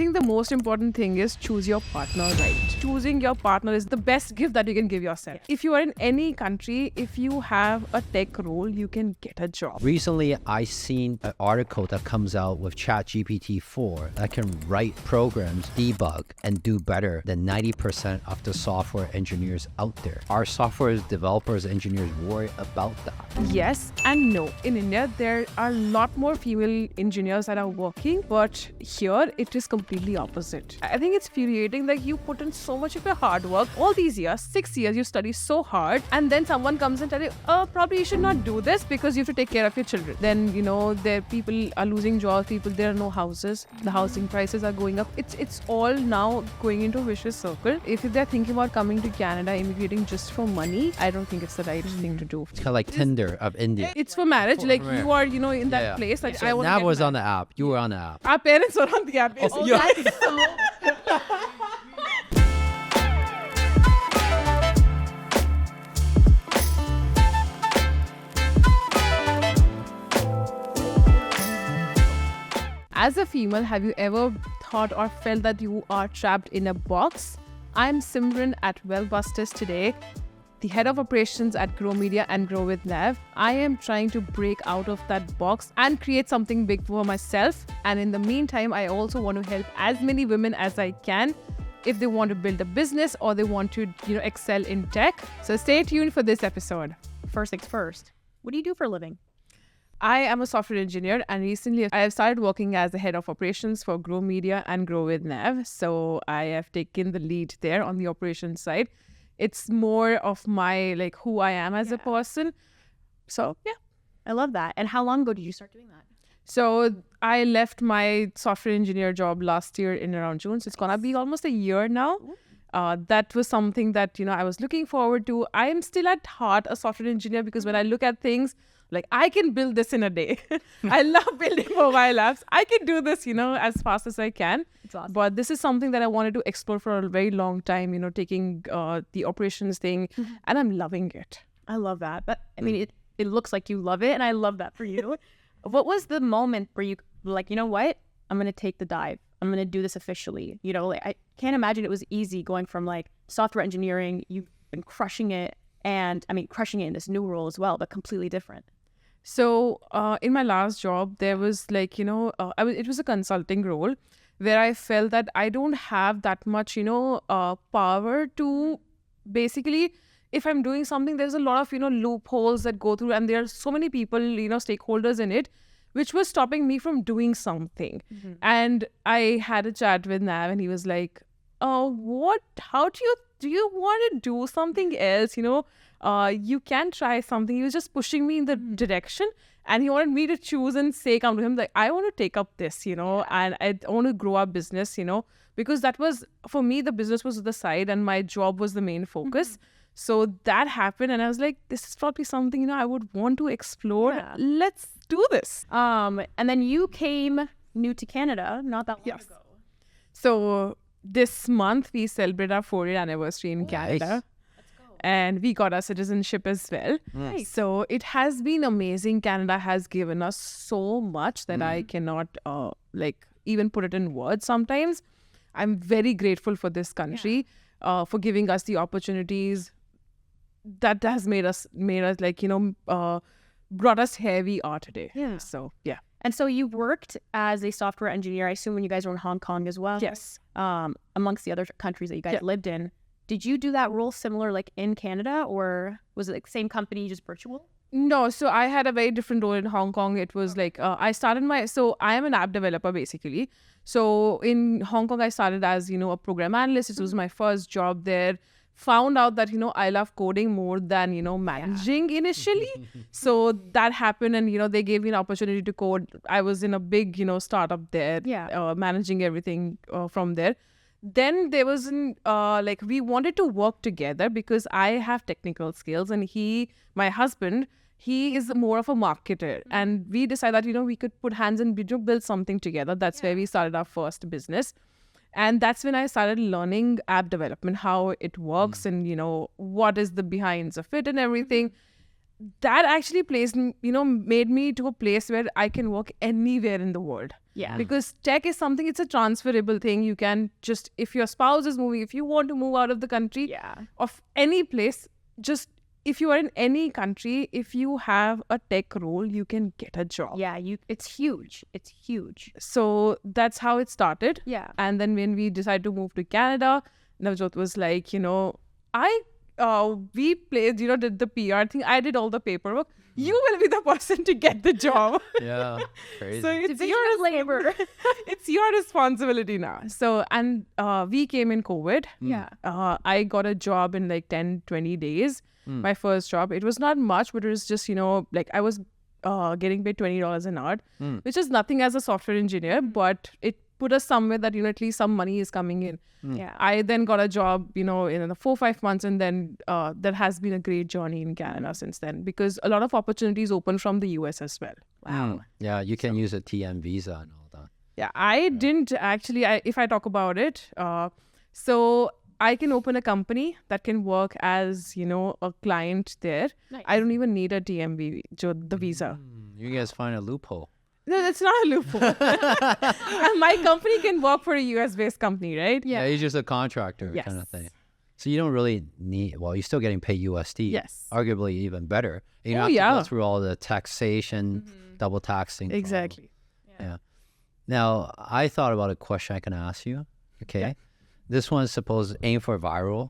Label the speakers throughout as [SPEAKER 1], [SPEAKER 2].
[SPEAKER 1] think the most important thing is choose your partner right. Choosing your partner is the best gift that you can give yourself. If you are in any country, if you have a tech role, you can get a job.
[SPEAKER 2] Recently, I seen an article that comes out with ChatGPT 4 that can write programs, debug, and do better than 90% of the software engineers out there. Are software developers, engineers worried about that?
[SPEAKER 1] Yes and no. In India, there are a lot more female engineers that are working, but here it is completely opposite. I think it's infuriating that you put in so much of your hard work. All these years, 6 years, you study so hard, and then someone comes and tells you, probably you should not do this because you have to take care of your children. Then, there people are losing jobs, there are no houses, the housing prices are going up. It's all now going into a vicious circle. If they're thinking about coming to Canada, immigrating just for money, I don't think it's the right thing to do.
[SPEAKER 2] It's kind of like Tinder of India.
[SPEAKER 1] It's for marriage. Like you are, in that place. Like
[SPEAKER 2] So
[SPEAKER 1] I want
[SPEAKER 2] Nav
[SPEAKER 1] to
[SPEAKER 2] was on the app. You were on the app.
[SPEAKER 1] Our parents were on the app.
[SPEAKER 2] Oh, yeah.
[SPEAKER 1] That's so... As a female, have you ever thought or felt that you are trapped in a box? I'm Simran at Wellbusters today, the head of operations at Grow Media and Grow with Nav. I am trying to break out of that box and create something big for myself. And in the meantime, I also want to help as many women as I can if they want to build a business or they want to, excel in tech. So stay tuned for this episode.
[SPEAKER 3] First things first, what do you do for a living?
[SPEAKER 1] I am a software engineer, and recently I have started working as the head of operations for Grow Media and Grow with Nav. So I have taken the lead there on the operations side. It's more of my who I am as a person. So yeah.
[SPEAKER 3] I love that. And how long ago did you start doing that?
[SPEAKER 1] So I left my software engineer job last year in around June. So it's gonna be almost a year now. That was something that, I was looking forward to. I am still at heart a software engineer because when I look at things, I can build this in a day. I love building mobile apps. I can do this, as fast as I can.
[SPEAKER 3] It's awesome.
[SPEAKER 1] But this is something that I wanted to explore for a very long time, taking the operations thing, and I'm loving it.
[SPEAKER 3] I love that. But I mean, it looks like you love it, and I love that for you. What was the moment where you you know what? I'm going to take the dive. I'm going to do this officially. I can't imagine it was easy going from software engineering. You've been crushing it, and I mean, crushing it in this new role as well, but completely different.
[SPEAKER 1] So in my last job, there was it was a consulting role where I felt that I don't have that much, power to basically, if I'm doing something, there's a lot of, loopholes that go through, and there are so many people, stakeholders in it, which was stopping me from doing something.
[SPEAKER 3] Mm-hmm.
[SPEAKER 1] And I had a chat with Nav, and he was like, how do you want to do something else? You can try something. He was just pushing me in the direction, and he wanted me to choose and say, come to him, I want to take up this, and I want to grow our business, because that was, for me, the business was the side and my job was the main focus. Mm-hmm. So that happened, and I was like, this is probably something, I would want to explore. Yeah. Let's do this.
[SPEAKER 3] And then you came new to Canada not that long ago.
[SPEAKER 1] So this month, we celebrate our 4-year anniversary in Canada. And we got our citizenship as well.
[SPEAKER 3] Nice.
[SPEAKER 1] So it has been amazing. Canada has given us so much that I cannot even put it in words sometimes. I'm very grateful for this country for giving us the opportunities that has made us brought us here we are today.
[SPEAKER 3] Yeah.
[SPEAKER 1] So yeah.
[SPEAKER 3] And so you worked as a software engineer, I assume when you guys were in Hong Kong as well?
[SPEAKER 1] Yes.
[SPEAKER 3] Amongst the other countries that you guys lived in. Did you do that role similar in Canada, or was it same company, just virtual?
[SPEAKER 1] No, so I had a very different role in Hong Kong. It was I started so I am an app developer basically. So in Hong Kong, I started as, a program analyst. It was my first job there. Found out that, I love coding more than, managing initially. So that happened, and, they gave me an opportunity to code. I was in a big, startup there, managing everything from there. Then there was we wanted to work together because I have technical skills, and my husband, he is more of a marketer. And we decided that, we could put hands and build something together. That's where we started our first business. And that's when I started learning app development, how it works and, what is the behinds of it and everything. that actually made me to a place where I can work anywhere in the world.
[SPEAKER 3] Yeah.
[SPEAKER 1] Because tech is something, it's a transferable thing. You can just, if your spouse is moving, if you want to move out of the country,
[SPEAKER 3] Yeah.
[SPEAKER 1] of any place, just if you are in any country, if you have a tech role, you can get a job.
[SPEAKER 3] Yeah. It's huge. It's huge.
[SPEAKER 1] So that's how it started.
[SPEAKER 3] Yeah.
[SPEAKER 1] And then when we decided to move to Canada, Navjot was like, we played, did the PR thing. I did all the paperwork. You will be the person to get the job.
[SPEAKER 2] Yeah, crazy.
[SPEAKER 1] So it's
[SPEAKER 3] Division of labor.
[SPEAKER 1] it's your responsibility now. So, and we came in COVID.
[SPEAKER 3] Yeah.
[SPEAKER 1] I got a job in like 10, 20 days. My first job. It was not much, but it was just, like I was getting paid $20 an hour, which is nothing as a software engineer, but it put us somewhere that, at least some money is coming in.
[SPEAKER 3] Yeah.
[SPEAKER 1] I then got a job, in 4-5 months, and then that has been a great journey in Canada since then, because a lot of opportunities open from the US as well.
[SPEAKER 3] Wow.
[SPEAKER 2] Yeah, you can use a TM visa and all that.
[SPEAKER 1] Yeah, I didn't actually, if I talk about it, so I can open a company that can work as, a client there.
[SPEAKER 3] Nice.
[SPEAKER 1] I don't even need a TMV, the visa.
[SPEAKER 2] You guys find a loophole.
[SPEAKER 1] No, that's not a loophole. And my company can work for a US-based company, right?
[SPEAKER 2] Yeah, you're just a contractor
[SPEAKER 1] Yes.
[SPEAKER 2] kind of thing. So you don't really need, well, you're still getting paid USD.
[SPEAKER 1] Yes.
[SPEAKER 2] Arguably even better. You don't
[SPEAKER 1] Oh,
[SPEAKER 2] have to
[SPEAKER 1] yeah.
[SPEAKER 2] go through all the taxation, double taxing. for all-
[SPEAKER 1] Exactly.
[SPEAKER 2] Yeah. Now, I thought about a question I can ask you. Okay.
[SPEAKER 1] Yeah.
[SPEAKER 2] This one's supposed to aim for viral.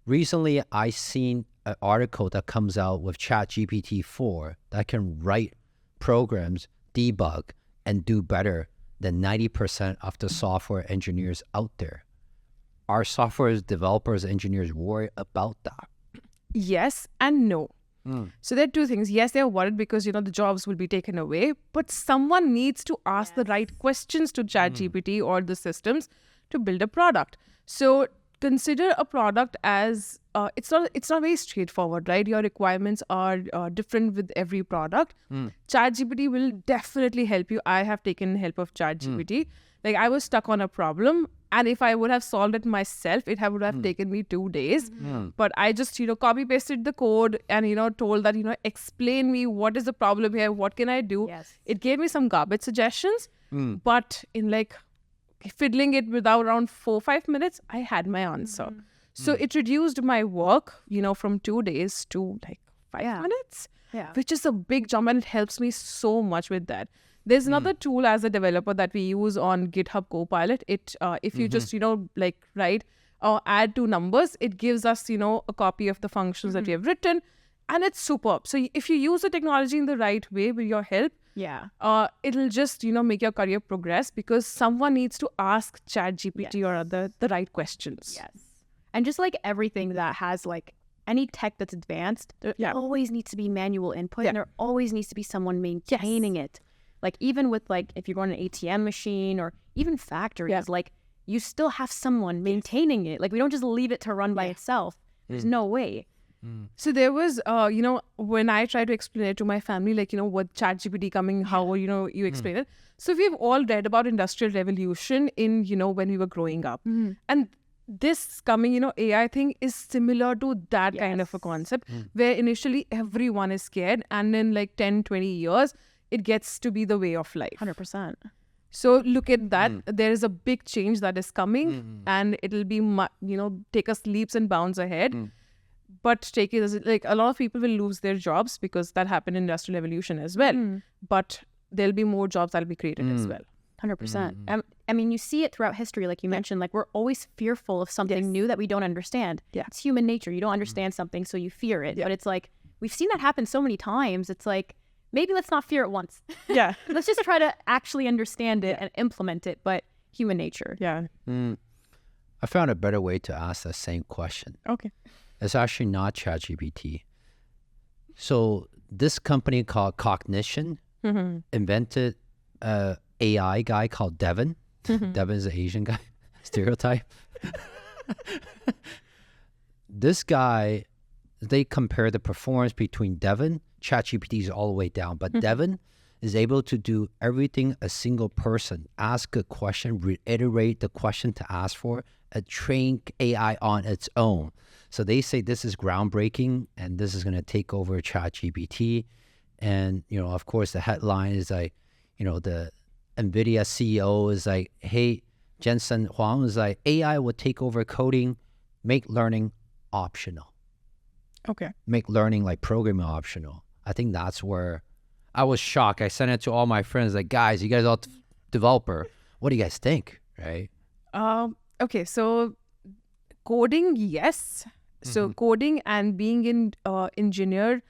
[SPEAKER 2] Recently, I seen an article that comes out with ChatGPT 4 that can write programs, debug, and do better than 90% of the software engineers out there. Are software developers, engineers worried about that?
[SPEAKER 1] Yes and no. So there are two things. Yes, they're worried because, the jobs will be taken away, but someone needs to ask the right questions to ChatGPT or the systems to build a product. So consider a product as, it's not very straightforward, right? Your requirements are different with every product. ChatGPT will definitely help you. I have taken help of ChatGPT. Like I was stuck on a problem, and if I would have solved it myself, it would have taken me 2 days. But I just, copy pasted the code and, told that, explain me what is the problem here, what can I do?
[SPEAKER 3] Yes.
[SPEAKER 1] It gave me some garbage suggestions, but in like fiddling it without around 4-5 minutes, I had my answer. So it reduced my work, from 2 days to like 5 minutes, which is a big jump, and it helps me so much with that. There's another tool as a developer that we use on GitHub Copilot. It if you just write or add 2 numbers, it gives us a copy of the functions that you have written, and it's superb. So if you use the technology in the right way with your help,
[SPEAKER 3] Yeah.
[SPEAKER 1] it'll just make your career progress, because someone needs to ask ChatGPT or other the right questions.
[SPEAKER 3] Yes. And just like everything that has like any tech that's advanced, there always needs to be manual input, and there always needs to be someone maintaining it. Like even with like if you're going to an ATM machine or even factories, like you still have someone maintaining it. Like we don't just leave it to run by itself. There's no way.
[SPEAKER 1] So there was, when I try to explain it to my family, like, what ChatGPT coming, how, you explain it. So we've all read about Industrial Revolution in, when we were growing up. And this coming, AI thing is similar to that kind of a concept, where initially everyone is scared, and in like 10, 20 years, it gets to be the way of life.
[SPEAKER 3] 100%.
[SPEAKER 1] So look at that. There is a big change that is coming, and it'll be, take us leaps and bounds ahead. But take it as like a lot of people will lose their jobs, because that happened in Industrial Revolution as well. But there'll be more jobs that'll be created as well.
[SPEAKER 3] 100%. I mean, you see it throughout history, like you mentioned, like we're always fearful of something new that we don't understand. It's human nature. You don't understand something, so you fear it. But it's like, we've seen that happen so many times. It's like, maybe let's not fear it once. Let's just try to actually understand it and implement it, but human nature.
[SPEAKER 2] I found a better way to ask that same question.
[SPEAKER 1] Okay.
[SPEAKER 2] It's actually not ChatGPT. So this company called Cognition invented a AI guy called Devin. Devin is an Asian guy, stereotype. This guy, they compare the performance between Devin, ChatGPT is all the way down, but Devin is able to do everything a single person, ask a question, reiterate the question to ask for, a trained AI on its own. So they say this is groundbreaking and this is going to take over ChatGPT. And, of course, the headline is like, the NVIDIA CEO is like, hey, Jensen Huang is like, AI will take over coding, make learning optional.
[SPEAKER 1] Okay.
[SPEAKER 2] Make learning like programming optional. I think that's where I was shocked. I sent it to all my friends like, guys, you guys are developer. What do you guys think? Right?
[SPEAKER 1] Okay. So coding, yes. So coding and being an engineer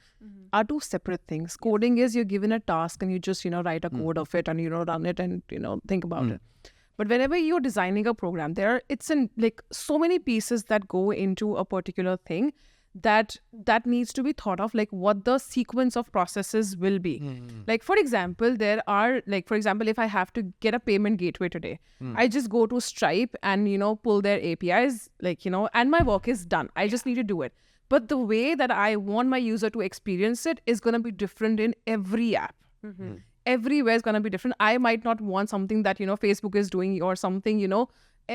[SPEAKER 1] are two separate things. Coding is you're given a task and you just, write a code of it and, run it and, think about it. But whenever you're designing a program, it's in like so many pieces that go into a particular thing that needs to be thought of, like what the sequence of processes will be. Like, for example, if I have to get a payment gateway today, I just go to Stripe and, pull their APIs, and my work is done. I just need to do it. But the way that I want my user to experience it is going to be different in every app. Everywhere is going to be different. I might not want something that, Facebook is doing or something,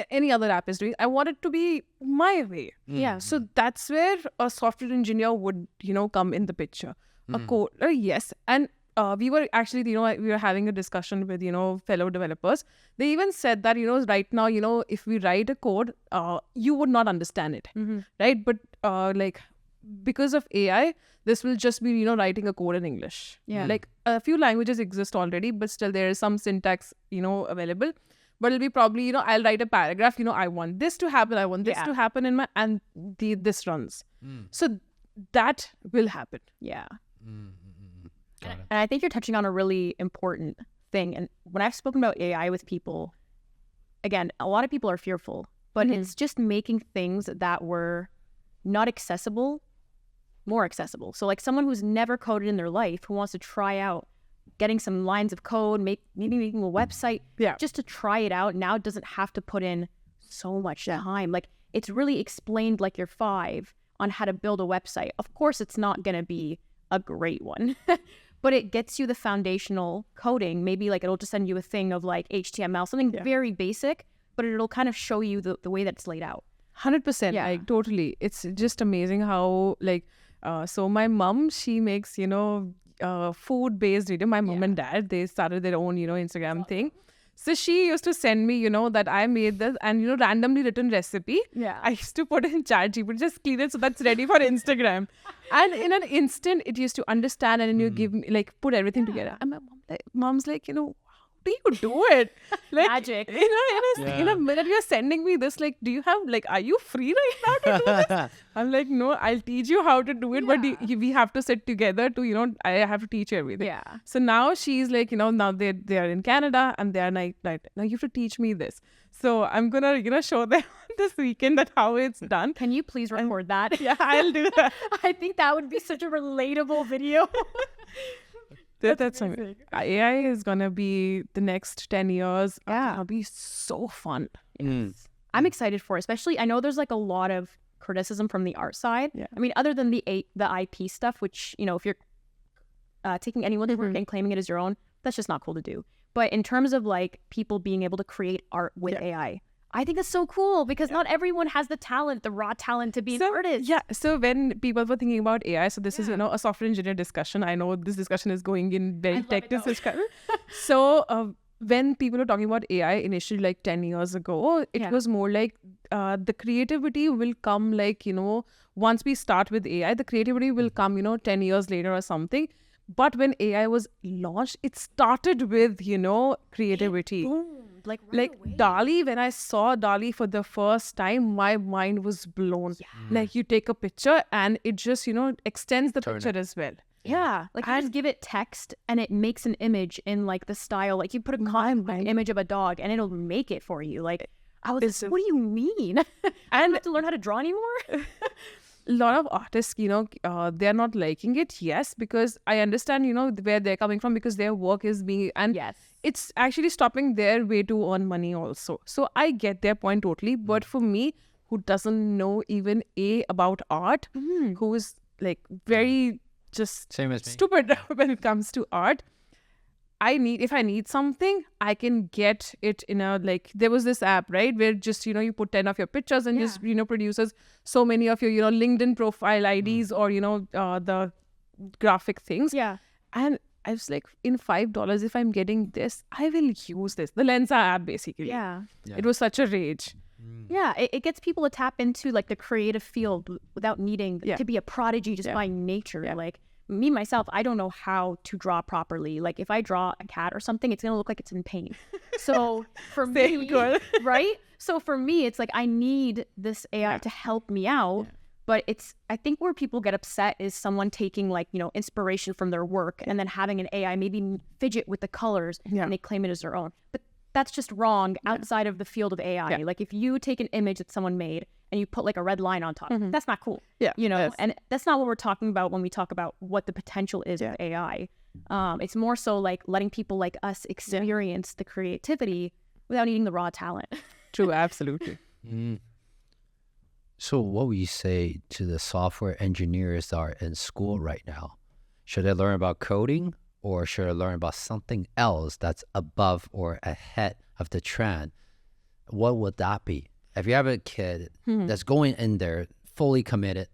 [SPEAKER 1] any other app is doing. I want it to be my way.
[SPEAKER 3] Yeah.
[SPEAKER 1] So that's where a software engineer would, come in the picture. A coder, yes. And we were actually, we were having a discussion with, fellow developers. They even said that, right now, if we write a code, you would not understand it, right? But because of AI, this will just be, writing a code in English.
[SPEAKER 3] Yeah.
[SPEAKER 1] Like a few languages exist already, but still there is some syntax, available. But it'll be probably, I'll write a paragraph, I want this to happen, I want this to happen and this runs. So that will happen.
[SPEAKER 3] Yeah.
[SPEAKER 2] Got it.
[SPEAKER 3] And I think you're touching on a really important thing. And when I've spoken about AI with people, again, a lot of people are fearful, but it's just making things that were not accessible more accessible. So like someone who's never coded in their life, who wants to try out getting some lines of code, maybe making a website, just to try it out, now doesn't have to put in so much time. Like it's really explained like you're 5 on how to build a website. Of course, it's not going to be a great one, but it gets you the foundational coding. Maybe like it'll just send you a thing of like HTML, something very basic, but it'll kind of show you the way that it's laid out.
[SPEAKER 1] 100%.
[SPEAKER 3] Yeah.
[SPEAKER 1] Like totally. It's just amazing how like, so my mom, she makes, food-based video. My mom and dad, they started their own, Instagram thing. So she used to send me, that I made this and, randomly written recipe.
[SPEAKER 3] Yeah.
[SPEAKER 1] I used to put in ChatGPT, just clean it so that's ready for Instagram. And in an instant, it used to understand and then you give me, like, put everything together. And my mom's like, how do you do it? Like,
[SPEAKER 3] Magic.
[SPEAKER 1] In a minute, you're sending me this, like, do you have, like, are you free right now to do this? I'm like, no, I'll teach you how to do it, but we have to sit together to, I have to teach you everything.
[SPEAKER 3] Yeah.
[SPEAKER 1] So now she's like, now they are in Canada and they're like, now you have to teach me this. So I'm going to, show them this weekend that how it's done.
[SPEAKER 3] Can you please record that?
[SPEAKER 1] Yeah, I'll do that.
[SPEAKER 3] I think that would be such a relatable video.
[SPEAKER 1] That's amazing. AI is going to be the next 10 years.
[SPEAKER 3] Yeah.
[SPEAKER 1] It'll be so fun.
[SPEAKER 3] I'm excited for it, especially I know there's like a lot of criticism from the art side.
[SPEAKER 1] Yeah.
[SPEAKER 3] I mean, other than the IP stuff, which, if you're taking anyone's work and claiming it as your own, that's just not cool to do. But in terms of like people being able to create art with AI, I think that's so cool because not everyone has the talent, the raw talent to be an artist.
[SPEAKER 1] Yeah. So when people were thinking about AI, so this is, a software engineer discussion. I know this discussion is going in very tech discussion. So when people were talking about AI initially, like 10 years ago, it was more like the creativity will come like, once we start with AI, the creativity will come, 10 years later or something. But when AI was launched, it started with, creativity.
[SPEAKER 3] Like
[SPEAKER 1] DALL-E, when I saw DALL-E for the first time, my mind was blown. Like you take a picture and it just, extends the picture as well.
[SPEAKER 3] Yeah, like you just give it text and it makes an image in like the style. Like you put a image of a dog and it'll make it for you. Like I was like, what do you mean? I don't have to learn how to draw anymore?
[SPEAKER 1] A lot of artists, they're not liking it. Yes, because I understand, where they're coming from because their work is being, and it's actually stopping their way to earn money also. So I get their point totally. But for me, who doesn't know even about art, who is like very just
[SPEAKER 2] Same as me.
[SPEAKER 1] stupid when it comes to art, if I need something, I can get it in a, like, there was this app, right, where just, you put 10 of your pictures and just, produces so many of your, LinkedIn profile IDs or, the graphic things.
[SPEAKER 3] Yeah.
[SPEAKER 1] And I was like, in $5, if I'm getting this, I will use this. The Lensa app, basically.
[SPEAKER 3] Yeah.
[SPEAKER 1] It was such a rage.
[SPEAKER 3] Yeah, it gets people to tap into like the creative field without needing to be a prodigy just by nature. Like me, myself, I don't know how to draw properly. Like if I draw a cat or something, it's going to look like it's in pain. So for me, right? So for me, it's like I need this AI to help me out. But I think where people get upset is someone taking like, inspiration from their work and then having an AI maybe fidget with the colors and they claim it as their own. But that's just wrong outside of the field of AI. Like if you take an image that someone made and you put like a red line on top, that's not cool. And that's not what we're talking about when we talk about what the potential is of AI. It's more so like letting people like us experience the creativity without needing the raw talent.
[SPEAKER 1] True, absolutely.
[SPEAKER 2] So what would you say to the software engineers that are in school right now? Should they learn about coding or should they learn about something else that's above or ahead of the trend? What would that be? If you have a kid that's going in there fully committed,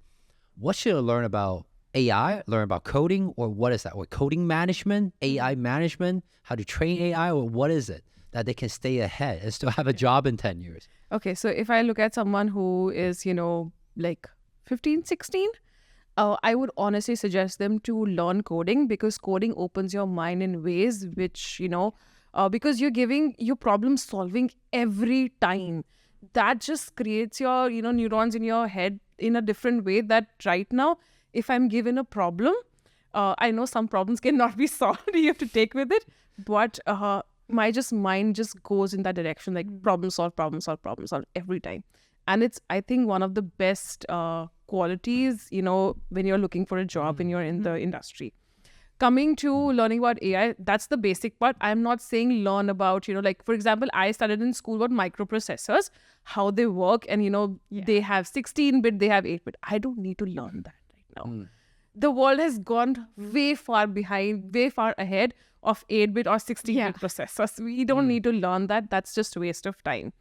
[SPEAKER 2] what should they learn about AI, learn about coding, or what is that? Or coding management, AI management, how to train AI, or what is it that they can stay ahead and still have a job in 10 years?
[SPEAKER 1] Okay, so if I look at someone who is, like 15, 16, I would honestly suggest them to learn coding because coding opens your mind in ways which, because you're problem solving every time. That just creates your, neurons in your head in a different way that right now, if I'm given a problem, I know some problems cannot be solved. You have to take with it. But my mind just goes in that direction, like problem solve every time. And it's, I think, one of the best qualities, when you're looking for a job, when you're in the industry. Coming to learning about AI, that's the basic part. I'm not saying learn about, like, for example, I studied in school about microprocessors, how they work, and, they have 16-bit, they have 8-bit. I don't need to learn that right now. The world has gone way far ahead of 8-bit or 16-bit processors. We don't need to learn that. That's just a waste of time.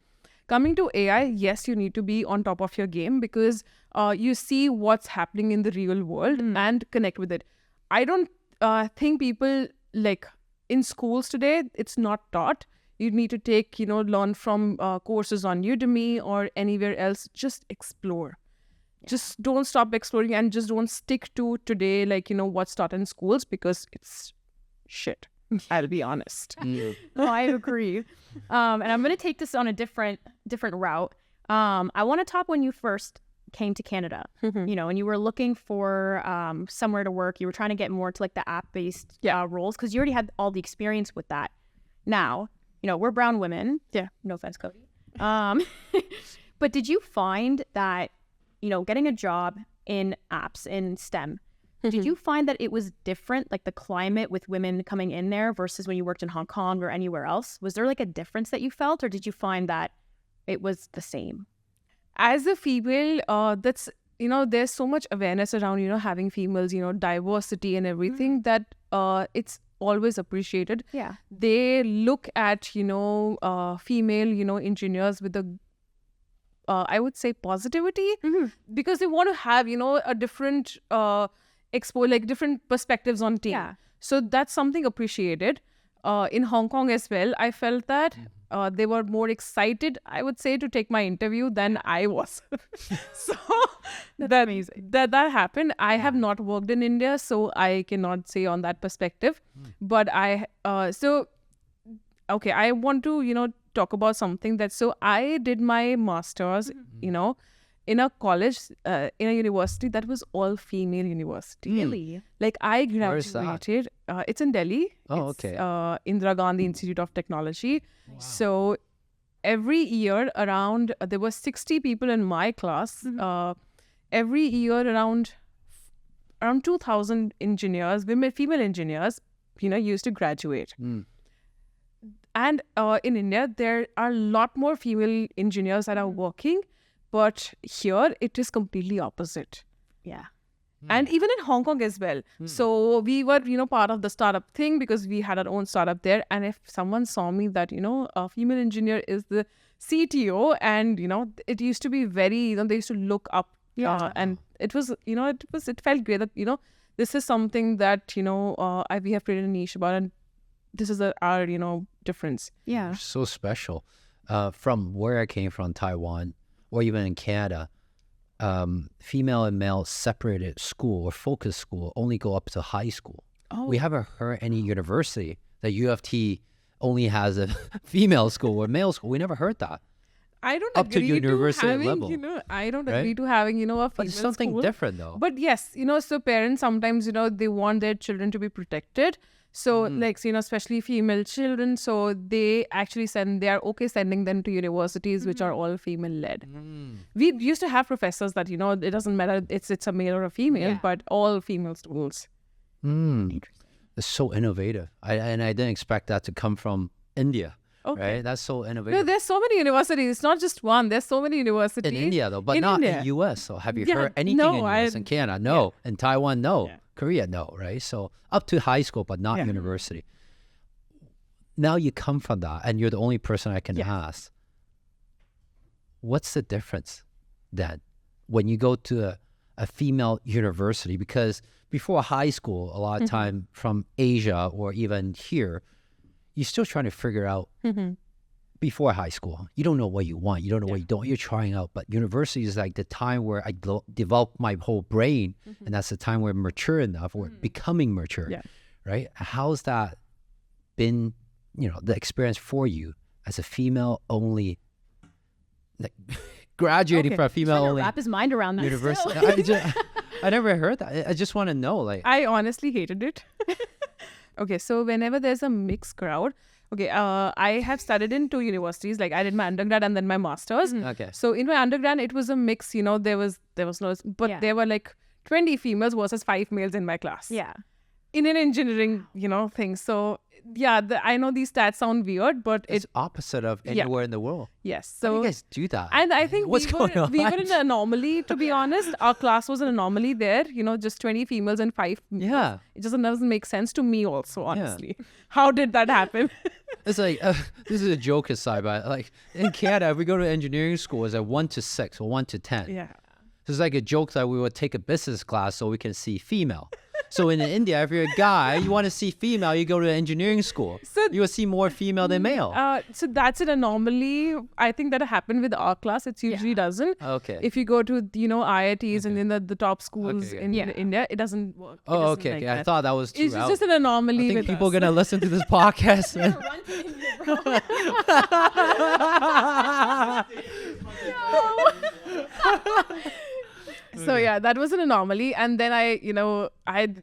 [SPEAKER 1] Coming to AI, yes, you need to be on top of your game because you see what's happening in the real world and connect with it. I don't think people, like, in schools today, it's not taught. You need to take, learn from courses on Udemy or anywhere else. Just explore. Just don't stop exploring and just don't stick to today, like, what's taught in schools because it's shit. I'll be honest.
[SPEAKER 3] No, I agree. And I'm going to take this on a different route. I want to talk when you first came to Canada, and you were looking for somewhere to work. You were trying to get more to like the app-based roles because you already had all the experience with that. Now, we're brown women. Yeah. No offense, Cody. But did you find that, getting a job in apps in STEM, did you find that it was different, like the climate with women coming in there versus when you worked in Hong Kong or anywhere else? Was there like a difference that you felt, or did you find that it was the same?
[SPEAKER 1] As a female, that's, there's so much awareness around, having females, diversity and everything that it's always appreciated.
[SPEAKER 3] Yeah.
[SPEAKER 1] They look at, female, engineers with a I would say positivity because they want to have, a different different perspectives on team.
[SPEAKER 3] Yeah.
[SPEAKER 1] So that's something appreciated. In Hong Kong as well, I felt that they were more excited, I would say, to take my interview than I was. So that's amazing. That happened. I have not worked in India, so I cannot say on that perspective. But I want to, talk about something that, so I did my master's, in a college, in a university that was all female university.
[SPEAKER 3] Really?
[SPEAKER 1] Like I
[SPEAKER 2] Where is that?
[SPEAKER 1] graduated, it's in Delhi.
[SPEAKER 2] Oh,
[SPEAKER 1] It's,
[SPEAKER 2] okay.
[SPEAKER 1] Indira Gandhi Institute of Technology. Wow. So every year around, there were 60 people in my class. Every year around 2,000 engineers, female engineers, used to graduate. And in India, there are a lot more female engineers that are working. But here, it is completely opposite.
[SPEAKER 3] Yeah.
[SPEAKER 1] And even in Hong Kong as well. So we were, part of the startup thing because we had our own startup there. And if someone saw me that, a female engineer is the CTO, and, it used to be very, they used to look up. And it was, it felt great that, this is something that, we have created a niche about, and this is our, difference.
[SPEAKER 3] Yeah.
[SPEAKER 2] So special. From where I came from, Taiwan, or even in Canada, female and male separated school or focus school only go up to high school. We haven't heard any university that U of T only has a female school or male school. We never heard that.
[SPEAKER 1] I don't
[SPEAKER 2] Up to
[SPEAKER 1] agree
[SPEAKER 2] university
[SPEAKER 1] having,
[SPEAKER 2] level,
[SPEAKER 1] I don't
[SPEAKER 2] right?
[SPEAKER 1] agree to having, a female
[SPEAKER 2] But it's something
[SPEAKER 1] school.
[SPEAKER 2] different though.
[SPEAKER 1] But yes, so parents sometimes, they want their children to be protected. So like, especially female children. So they actually they are okay sending them to universities which are all female led. We used to have professors that, it doesn't matter, it's a male or a female, but all female schools.
[SPEAKER 2] It's so innovative. And I didn't expect that to come from India.
[SPEAKER 1] Okay.
[SPEAKER 2] Right? That's so
[SPEAKER 1] No,
[SPEAKER 2] innovative.
[SPEAKER 1] there's so many universities. It's not just one. There's so many universities.
[SPEAKER 2] In India though, but
[SPEAKER 1] in
[SPEAKER 2] not
[SPEAKER 1] India.
[SPEAKER 2] in US. So have you
[SPEAKER 1] Yeah,
[SPEAKER 2] heard anything
[SPEAKER 1] no,
[SPEAKER 2] in US? In Canada? No. In Taiwan? No. Korea? No. Right? So up to high school, but not university. Now you come from that, and you're the only person I can ask. What's the difference then when you go to a female university? Because before high school, a lot of time from Asia or even here, you're still trying to figure out before high school. You don't know what you want. You don't know what you don't. You're trying out. But university is like the time where I develop my whole brain, and that's the time where I'm mature enough or becoming mature, right? How's that been, the experience for you as a female only, like, graduating from a female
[SPEAKER 3] Trying to
[SPEAKER 2] only
[SPEAKER 3] wrap his mind around that.
[SPEAKER 2] university? I never heard that. I just want to know, like,
[SPEAKER 1] I honestly hated it. Okay, so whenever there's a mixed crowd, I have studied in 2 universities. Like I did my undergrad and then my master's.
[SPEAKER 2] okay.
[SPEAKER 1] So in my undergrad, it was a mix. There was no, but there were like 20 females versus 5 males in my class.
[SPEAKER 3] Yeah.
[SPEAKER 1] In an engineering, thing. So yeah, I know these stats sound weird, but
[SPEAKER 2] It's opposite of anywhere in the world.
[SPEAKER 1] yes.
[SPEAKER 2] How do
[SPEAKER 1] So
[SPEAKER 2] you guys do that?
[SPEAKER 1] and I think
[SPEAKER 2] What's going on?
[SPEAKER 1] we were in an anomaly, to be honest. Our class was an anomaly there, just 20 females and 5 males.
[SPEAKER 2] Yeah.
[SPEAKER 1] It doesn't make sense to me also, honestly. How did that happen?
[SPEAKER 2] It's like, this is a joke aside, but like in Canada, if we go to engineering school, it's like 1 to 6 or 1 to 10.
[SPEAKER 1] Yeah.
[SPEAKER 2] So it's like a joke that we would take a business class so we can see female. So in India, if you're a guy, you want to see female, you go to engineering school.
[SPEAKER 1] So-
[SPEAKER 2] you will see more female than male.
[SPEAKER 1] So that's an anomaly. I think that happened with our class. It usually doesn't.
[SPEAKER 2] Okay.
[SPEAKER 1] If you go to, IITs and in the top schools
[SPEAKER 2] Okay.
[SPEAKER 1] in India, it doesn't work. It
[SPEAKER 2] Oh,
[SPEAKER 1] doesn't
[SPEAKER 2] okay.
[SPEAKER 1] like
[SPEAKER 2] Okay. I
[SPEAKER 1] that.
[SPEAKER 2] thought that was too
[SPEAKER 1] It's
[SPEAKER 2] out.
[SPEAKER 1] just an anomaly
[SPEAKER 2] I think
[SPEAKER 1] with
[SPEAKER 2] people
[SPEAKER 1] us.
[SPEAKER 2] are going to listen to this podcast. and-
[SPEAKER 1] So yeah, that was an anomaly. And then I wanted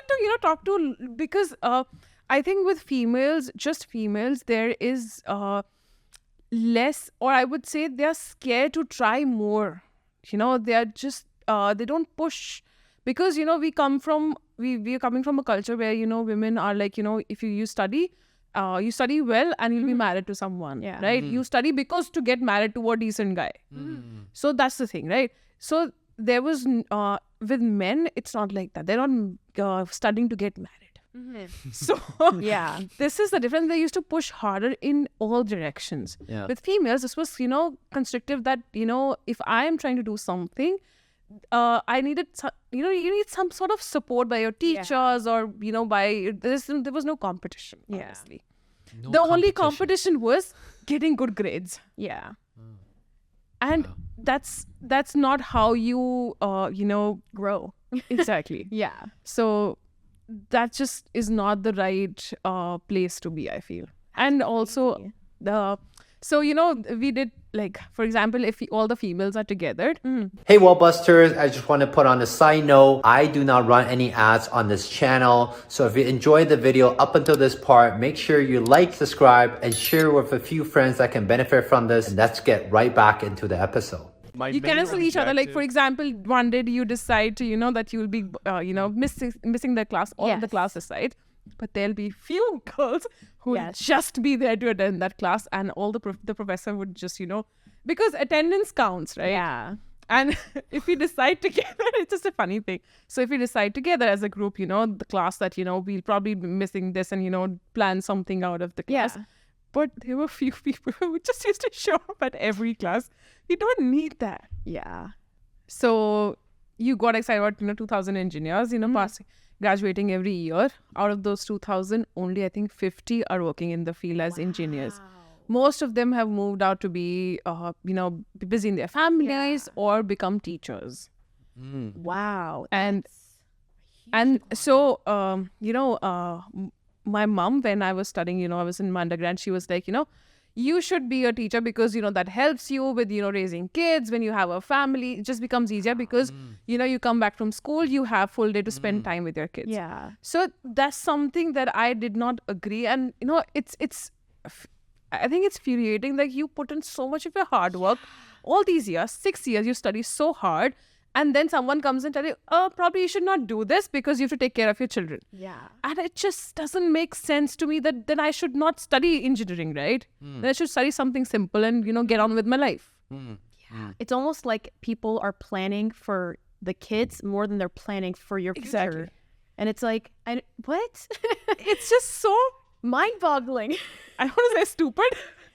[SPEAKER 1] to, talk to, because I think with females, just females, there is less, or I would say they're scared to try more. They are just, they don't push, because, we come from, we are coming from a culture where, women are like, if you study well and you'll be married to someone,
[SPEAKER 3] Yeah.
[SPEAKER 1] right? You study because to get married to a decent guy. So that's the thing, right? So there was, with men, it's not like that. They're not studying to get married. So
[SPEAKER 3] Yeah.
[SPEAKER 1] this is the difference. They used to push harder in all directions.
[SPEAKER 2] Yeah.
[SPEAKER 1] With females, this was, constrictive that, if I am trying to do something, I needed, you need some sort of support by your teachers or, by, there was no competition,
[SPEAKER 3] Yeah.
[SPEAKER 1] honestly.
[SPEAKER 2] No
[SPEAKER 1] The only competition was getting good grades.
[SPEAKER 3] Yeah.
[SPEAKER 1] And that's not how you,
[SPEAKER 3] Grow.
[SPEAKER 1] exactly.
[SPEAKER 3] Yeah.
[SPEAKER 1] So that just is not the right place to be, I feel. And also we did, like, for example, if all the females are together,
[SPEAKER 4] Hey Wallbusters, I just want to put on a side note, I do not run any ads on this channel. So if you enjoyed the video up until this part, make sure you like, subscribe, and share with a few friends that can benefit from this. And let's get right back into the episode.
[SPEAKER 1] you cancel each other. Like, for example, one day you decide to, that you'll be, missing the class, all of the
[SPEAKER 3] Yes.
[SPEAKER 1] class aside. But there'll be few girls who will
[SPEAKER 3] Yes.
[SPEAKER 1] just be there to attend that class, and all the professor would just, because attendance counts, right?
[SPEAKER 3] Yeah.
[SPEAKER 1] And if we decide together, it's just a funny thing. So if we decide together as a group, the class that, we'll probably be missing this and, plan something out of the class.
[SPEAKER 3] Yeah.
[SPEAKER 1] But there were few people who just used to show up at every class. We don't need that.
[SPEAKER 3] Yeah.
[SPEAKER 1] So you got excited about, 2,000 engineers, passing, graduating every year. Out of those 2,000, only I think 50 are working in the field as engineers. Most of them have moved out to be, be busy in their families or become teachers.
[SPEAKER 3] Wow.
[SPEAKER 1] And so, my mom, when I was studying, I was in undergrad, she was like, you should be a teacher because, that helps you with, raising kids. When you have a family, it just becomes easier because, you come back from school, you have full day to spend time with your kids.
[SPEAKER 3] Yeah.
[SPEAKER 1] So that's something that I did not agree. And, I think it's infuriating. Like, you put in so much of your hard work all these years, 6 years, you study so hard. And then someone comes and tell you, probably you should not do this because you have to take care of your children.
[SPEAKER 3] Yeah.
[SPEAKER 1] And it just doesn't make sense to me that then I should not study engineering, right? Then I should study something simple and, get on with my life.
[SPEAKER 3] Yeah. It's almost like people are planning for the kids more than they're planning for your future.
[SPEAKER 1] Exactly.
[SPEAKER 3] And it's like, what?
[SPEAKER 1] It's just so,
[SPEAKER 3] Mind-boggling.
[SPEAKER 1] I want to say stupid.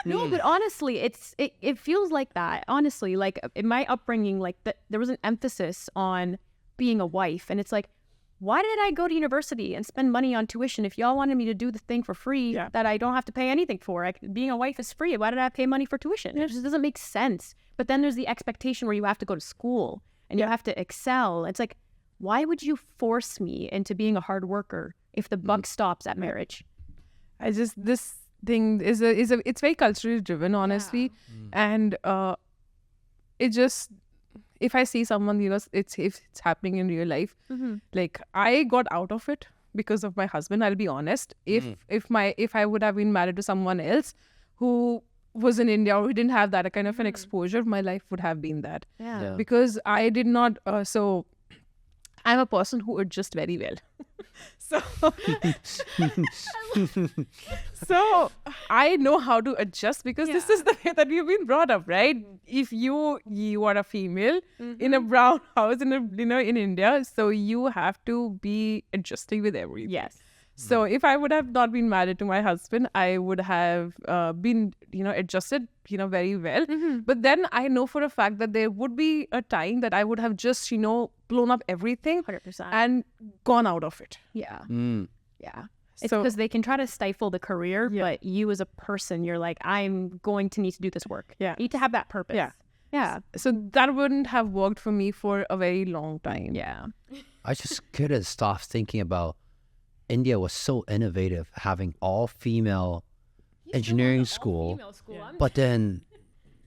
[SPEAKER 3] No, but honestly, it feels like that. Honestly, like in my upbringing, like there was an emphasis on being a wife, and it's like, why did I go to university and spend money on tuition if y'all wanted me to do the thing for free that I don't have to pay anything for? Being a wife is free. Why did I pay money for tuition? It just doesn't make sense. But then there's the expectation where you have to go to school and you have to excel. It's like, why would you force me into being a hard worker if the buck stops at marriage?
[SPEAKER 1] This thing is it's very culturally driven, honestly. And it just, if I see someone, if it's happening in real life, like I got out of it because of my husband. I'll be honest. If I would have been married to someone else who was in India or who didn't have that kind of an exposure, my life would have been that.
[SPEAKER 3] Yeah.
[SPEAKER 1] Because I did not. So I'm a person who adjusts very well. So I know how to adjust because this is the way that we've been brought up, right? If you are a female in a brown house in India, so you have to be adjusting with everything.
[SPEAKER 3] Yes.
[SPEAKER 1] So if I would have not been married to my husband, I would have been, adjusted, very well. But then I know for a fact that there would be a time that I would have just, blown up everything
[SPEAKER 3] 100%.
[SPEAKER 1] and gone out of it.
[SPEAKER 3] Yeah. Yeah. It's
[SPEAKER 1] So-
[SPEAKER 3] because they can try to stifle the career, but you as a person, you're like, I'm going to need to do this work.
[SPEAKER 1] Yeah.
[SPEAKER 3] You need to have that purpose.
[SPEAKER 1] Yeah.
[SPEAKER 3] Yeah.
[SPEAKER 1] So that wouldn't have worked for me for a very long time.
[SPEAKER 3] Yeah.
[SPEAKER 2] I just couldn't stop thinking about India was so innovative, having all female engineering school. But then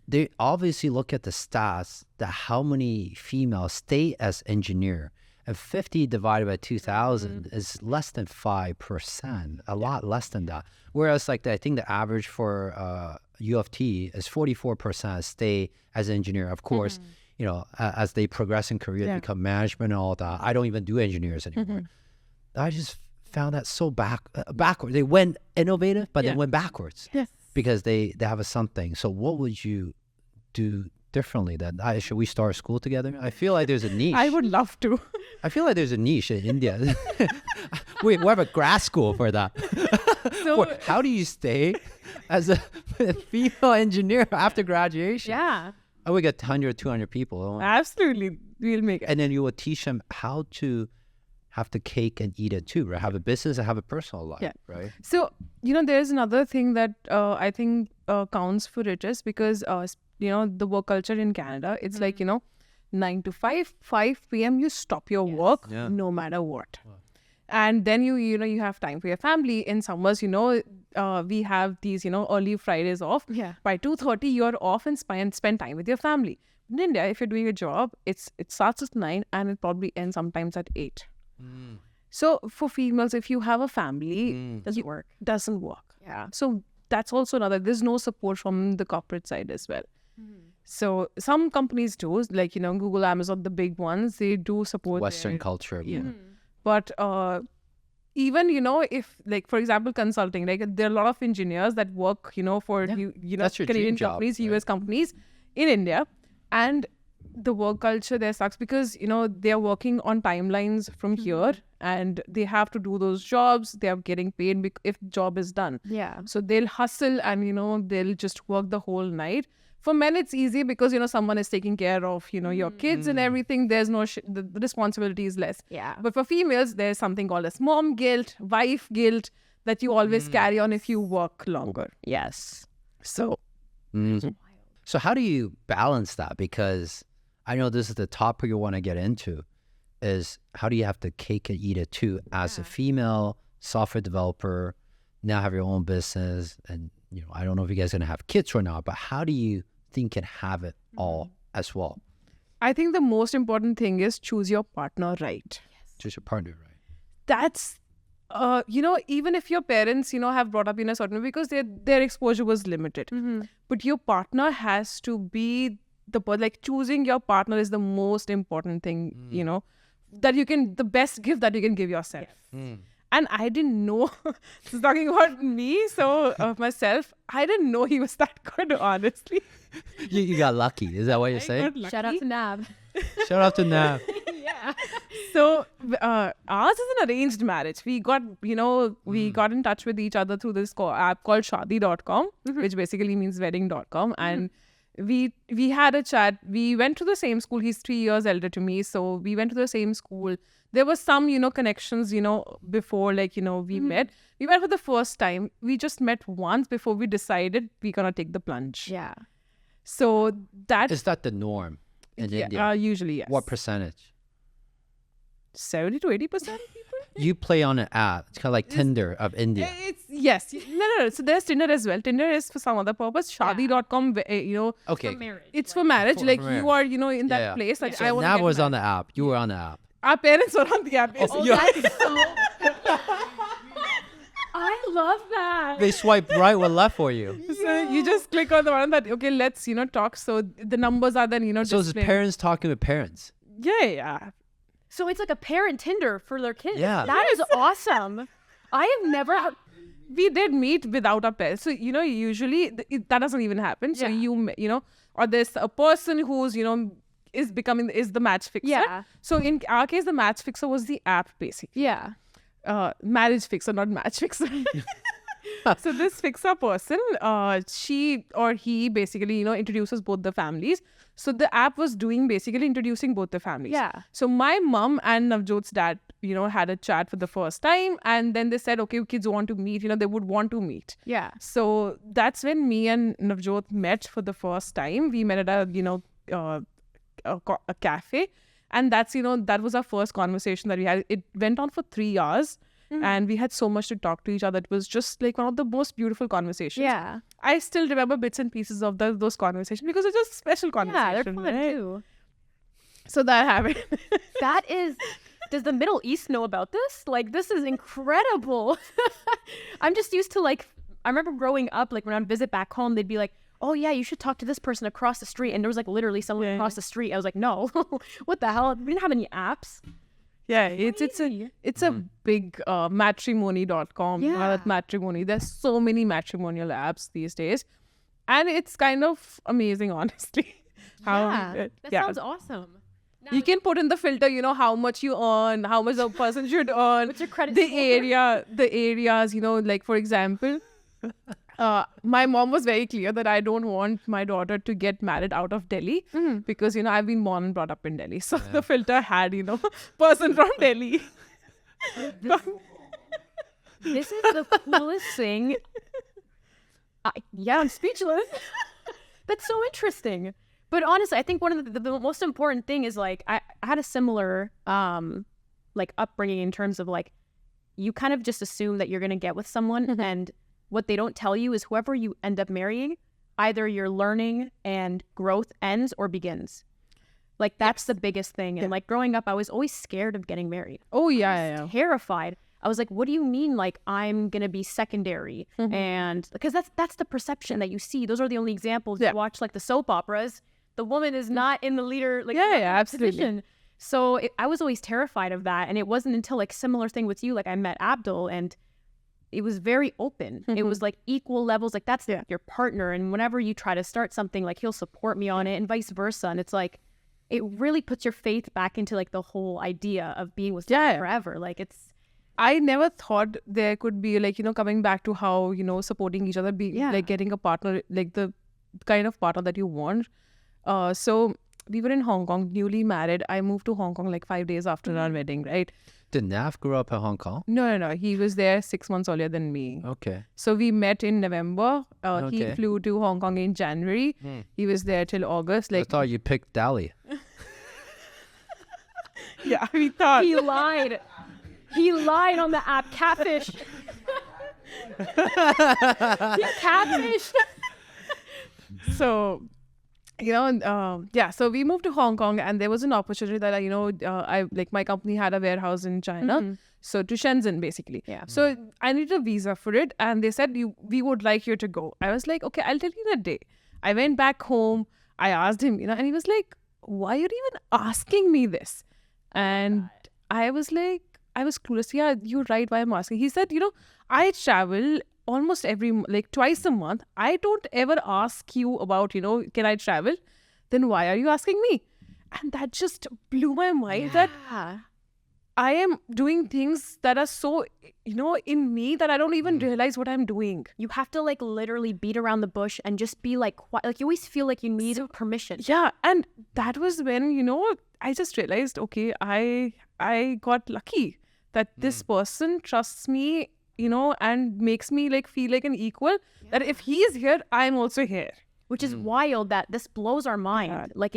[SPEAKER 2] they obviously look at the stats that how many females stay as engineer, and 50 divided by 2,000 is less than 5%, a lot less than that. Whereas like I think the average for U of T is 44% stay as engineer. Of course, as they progress in career, they become management and all that. I don't even do engineers anymore. I just found that so backward. They went innovative, but they went backwards.
[SPEAKER 1] Yes.
[SPEAKER 2] Because they have a something. So what would you do differently then? Should we start school together? I feel like there's a niche.
[SPEAKER 1] I would love to.
[SPEAKER 2] I feel like there's a niche in India. We have a grad school for that.
[SPEAKER 1] So
[SPEAKER 2] How do you stay as a female engineer after graduation?
[SPEAKER 3] Yeah.
[SPEAKER 2] Oh, we get 100, 200 people.
[SPEAKER 1] absolutely, we'll make it.
[SPEAKER 2] And then you will teach them how to have the cake and eat it too, right? Have a business and have a personal life, right?
[SPEAKER 1] So, there's another thing that I think counts for it is because, the work culture in Canada, it's like, 9 to 5 p.m. you stop your work no matter what. And then you have time for your family. In summers, we have these, early Fridays off.
[SPEAKER 3] Yeah.
[SPEAKER 1] By 2:30, you're off and spend time with your family. In India, if you're doing a job, it starts at 9 and it probably ends sometimes at 8. So for females, if you have a family, doesn't work.
[SPEAKER 3] Yeah.
[SPEAKER 1] So that's also another. There's no support from the corporate side as well. So some companies do, like Google, Amazon, the big ones, they do support
[SPEAKER 2] Western
[SPEAKER 1] their-
[SPEAKER 2] culture.
[SPEAKER 1] Yeah. But even if, like, for example, consulting, like there are a lot of engineers that work for
[SPEAKER 2] That's your dream
[SPEAKER 1] Canadian
[SPEAKER 2] job,
[SPEAKER 1] companies,
[SPEAKER 2] right?
[SPEAKER 1] US companies in India, and the work culture there sucks because, they're working on timelines from here and they have to do those jobs. They are getting paid if job is done.
[SPEAKER 3] Yeah.
[SPEAKER 1] So they'll hustle and, they'll just work the whole night. For men, it's easy because, someone is taking care of, your kids and everything. There's no, the responsibility is less.
[SPEAKER 3] Yeah.
[SPEAKER 1] But for females, there's something called as mom guilt, wife guilt that you always carry on if you work longer.
[SPEAKER 3] Yes.
[SPEAKER 1] So,
[SPEAKER 2] So how do you balance that? Because I know this is the topic you want to get into, is how do you have to cake and eat it too as a female software developer, now have your own business, and I don't know if you guys are going to have kids or not, but how do you think and have it all as well?
[SPEAKER 1] I think the most important thing is choose your partner right.
[SPEAKER 2] Choose your partner right.
[SPEAKER 1] That's, even if your parents, have brought up in a certain way because their exposure was limited. But your partner has to be choosing your partner is the most important thing, that the best gift that you can give yourself. And I didn't know, this is talking about me, so myself, I didn't know he was that good, honestly.
[SPEAKER 2] You got lucky. Is that what you're saying?
[SPEAKER 3] Shout out to Nav.
[SPEAKER 2] Shout out to Nav.
[SPEAKER 1] So ours is an arranged marriage. We got, we got in touch with each other through this app called Shadi.com, which basically means wedding.com. And we had a chat. We went to the same school. He's 3 years elder to me. So we went to the same school. There was some, connections, before, we met. We met for the first time. We just met once before we decided we're going to take the plunge.
[SPEAKER 3] Yeah.
[SPEAKER 1] So that...
[SPEAKER 2] Is that the norm in India?
[SPEAKER 1] Usually, yes.
[SPEAKER 2] What percentage?
[SPEAKER 1] 70 to 80% people?
[SPEAKER 2] You play on an app. It's kind of like Tinder of India.
[SPEAKER 1] Yes. No. So there's Tinder as well. Tinder is for some other purpose. Shadi.com,
[SPEAKER 2] Okay.
[SPEAKER 1] it's for marriage.
[SPEAKER 2] For
[SPEAKER 1] like
[SPEAKER 2] marriage.
[SPEAKER 1] you are, in that place. Like I
[SPEAKER 2] So
[SPEAKER 1] want
[SPEAKER 2] Nav
[SPEAKER 1] to
[SPEAKER 2] was
[SPEAKER 1] get
[SPEAKER 2] on the app. You were on the app.
[SPEAKER 1] Our parents were on the app. Basically.
[SPEAKER 3] That's so... I love that.
[SPEAKER 2] They swipe right or left for you.
[SPEAKER 1] So you just click on the one that, okay, let's, talk. So the numbers are then,
[SPEAKER 2] So it's
[SPEAKER 1] displayed.
[SPEAKER 2] parents talking with parents.
[SPEAKER 1] Yeah.
[SPEAKER 3] So it's like a parent Tinder for their kids.
[SPEAKER 2] Yeah.
[SPEAKER 3] That is awesome. I have never...
[SPEAKER 1] We did meet without our parents. So, usually that doesn't even happen. So or there's a person who's, is the match fixer.
[SPEAKER 3] Yeah.
[SPEAKER 1] So in our case, the match fixer was the app basically.
[SPEAKER 3] Yeah.
[SPEAKER 1] Marriage fixer, not match fixer. So this fixer person, she or he basically, introduces both the families. So the app was basically introducing both the families.
[SPEAKER 3] Yeah.
[SPEAKER 1] So my mom and Navjot's dad, had a chat for the first time. And then they said, okay, kids want to meet, they would want to meet.
[SPEAKER 3] Yeah.
[SPEAKER 1] So that's when me and Navjot met for the first time. We met at a cafe. And that's, that was our first conversation that we had. It went on for 3 hours. And we had so much to talk to each other. It was just like one of the most beautiful conversations.
[SPEAKER 3] Yeah.
[SPEAKER 1] I still remember bits and pieces of those conversations because it's just special conversations.
[SPEAKER 3] Yeah, they're fun
[SPEAKER 1] right?
[SPEAKER 3] too.
[SPEAKER 1] So that happened.
[SPEAKER 3] That is... Does the Middle East know about this? Like, this is incredible. I'm just used to, I remember growing up, when I'd visit back home, they'd be like, oh, yeah, you should talk to this person across the street. And there was, literally someone across the street. I was like, no. What the hell? We didn't have any apps.
[SPEAKER 1] Yeah, it's a big matrimony.com, matrimony. There's so many matrimonial apps these days. And it's kind of amazing, honestly.
[SPEAKER 3] That sounds awesome.
[SPEAKER 1] You can put in the filter, how much you earn, how much a person should earn.
[SPEAKER 3] What's your credit
[SPEAKER 1] the
[SPEAKER 3] score?
[SPEAKER 1] the areas, for example, my mom was very clear that I don't want my daughter to get married out of Delhi because, I've been born and brought up in Delhi. So the filter had, person from Delhi.
[SPEAKER 3] This is the coolest thing. I'm speechless. That's so interesting. But honestly, I think one of the most important thing is I had a similar upbringing in terms of you kind of just assume that you're going to get with someone and what they don't tell you is whoever you end up marrying, either your learning and growth ends or begins. That's the biggest thing. And growing up, I was always scared of getting married.
[SPEAKER 1] Oh, yeah.
[SPEAKER 3] Terrified. I was like, what do you mean? I'm going to be secondary? And because that's the perception that you see. Those are the only examples. You watch the soap operas. The woman is not in the leader
[SPEAKER 1] absolutely.
[SPEAKER 3] position. So I was always terrified of that. And it wasn't until similar thing with you, I met Abdul and it was very open. It was equal levels. That's your partner. And whenever you try to start something, he'll support me on it and vice versa. And it's it really puts your faith back into like the whole idea of being with someone forever. Like it's.
[SPEAKER 1] I never thought there could be like, coming back to how, supporting each other, like getting a partner, like the kind of partner that you want. So we were in Hong Kong, newly married. I moved to Hong Kong like 5 days after our wedding, right?
[SPEAKER 2] Did Nav grow up in Hong Kong?
[SPEAKER 1] No. He was there 6 months earlier than me.
[SPEAKER 2] Okay.
[SPEAKER 1] So we met in November. He flew to Hong Kong in January. He was there till August.
[SPEAKER 2] I
[SPEAKER 1] Like,
[SPEAKER 2] thought you picked Dali.
[SPEAKER 1] yeah, we thought.
[SPEAKER 3] He lied. He lied on the app. Catfish. He catfished.
[SPEAKER 1] So, so we moved to Hong Kong, and there was an opportunity that I like my company had a warehouse in China, so to Shenzhen basically.
[SPEAKER 3] Yeah.
[SPEAKER 1] So I needed a visa for it, and they said we would like you to go. I was like, okay, I'll tell you in a day. I went back home. I asked him, and he was like, why are you even asking me this? And I was like, I was clueless. Yeah, you're right. Why I'm asking? He said, I travel almost twice a month. I don't ever ask you about, can I travel? Then why are you asking me? And that just blew my mind that I am doing things that are so, in me that I don't even realize what I'm doing.
[SPEAKER 3] You have to like literally beat around the bush and just be like, like you always feel like you need permission.
[SPEAKER 1] Yeah. And that was when, I just realized, okay, I got lucky that this person trusts me, and makes me like feel like an equal, that if he's here, I'm also here.
[SPEAKER 3] Which is wild that this blows our mind. Like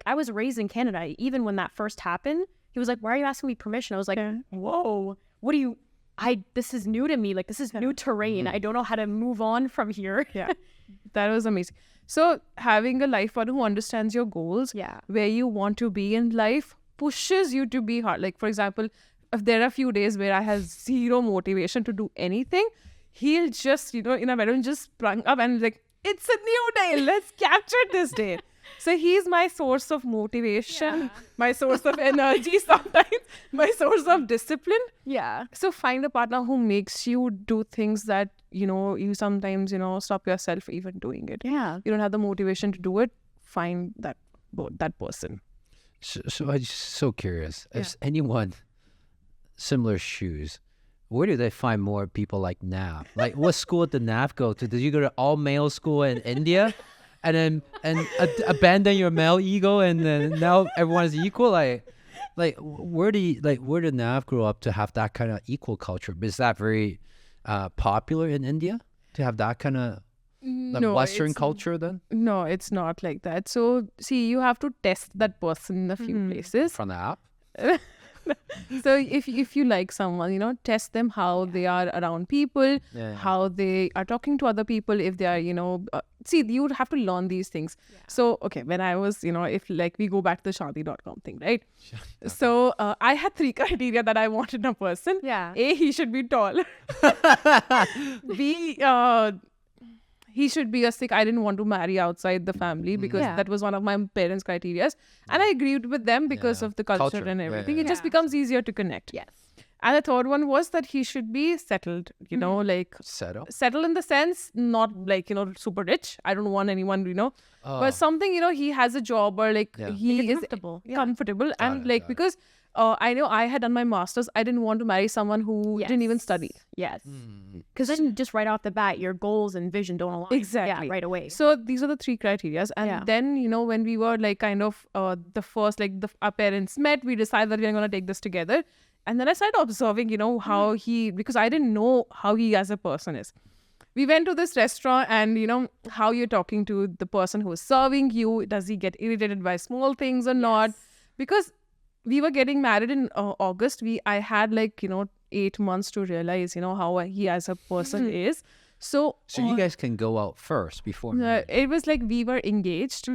[SPEAKER 3] I was raised in Canada. Even when that first happened, he was like, why are you asking me permission? I was like, whoa, what do you, this is new to me. Like, this is new terrain. I don't know how to move on from here.
[SPEAKER 1] Yeah, that was amazing. So having a life partner who understands your goals, where you want to be in life, pushes you to be hard. Like, for example, if there are a few days where I have zero motivation to do anything, he'll just, in a bedroom, just sprung up and like, it's a new day. Let's capture this day. So he's my source of motivation, my source of energy sometimes, my source of discipline.
[SPEAKER 3] Yeah.
[SPEAKER 1] So find a partner who makes you do things that, you sometimes, stop yourself even doing it.
[SPEAKER 3] Yeah.
[SPEAKER 1] You don't have the motivation to do it. Find that person.
[SPEAKER 2] So I'm just so curious. Is anyone similar shoes, where do they find more people like Nav? Like, what school did Nav go to? Did you go to all male school in India, and abandon your male ego, and then now everyone is equal? Like where did Nav grow up to have that kind of equal culture? Is that very popular in India to have that kind of Western culture then?
[SPEAKER 1] No, it's not like that. So see, you have to test that person in a few places.
[SPEAKER 2] From the app?
[SPEAKER 1] So if you like someone, test them how they are around people, how they are talking to other people. If they are, see, you would have to learn these things. So, okay, when I was, if like we go back to the Shadi.com thing, right? So I had 3 criteria that I wanted in a person.
[SPEAKER 3] Yeah.
[SPEAKER 1] A, he should be tall. B, he should be a Sikh. I didn't want to marry outside the family because that was one of my parents' criteria. And I agreed with them because of the culture and everything. It just becomes easier to connect.
[SPEAKER 3] Yes.
[SPEAKER 1] And the third one was that he should be settled, like... Settled in the sense, not like, super rich. I don't want anyone, but something, he has a job or like he is comfortable. And like, because... I know I had done my master's. I didn't want to marry someone who didn't even study.
[SPEAKER 3] Yes. Because then just right off the bat, your goals and vision don't align.
[SPEAKER 1] Exactly.
[SPEAKER 3] Yeah, right away.
[SPEAKER 1] So these are the 3 criteria. And then, when we were like kind of the first, like our parents met, we decided that we are going to take this together. And then I started observing, how he, because I didn't know how he as a person is. We went to this restaurant and, how you're talking to the person who is serving you. Does he get irritated by small things or not? Because we were getting married in August. I had like, 8 months to realize, how he as a person is. So
[SPEAKER 2] you guys can go out first before marriage.
[SPEAKER 1] It was like we were engaged,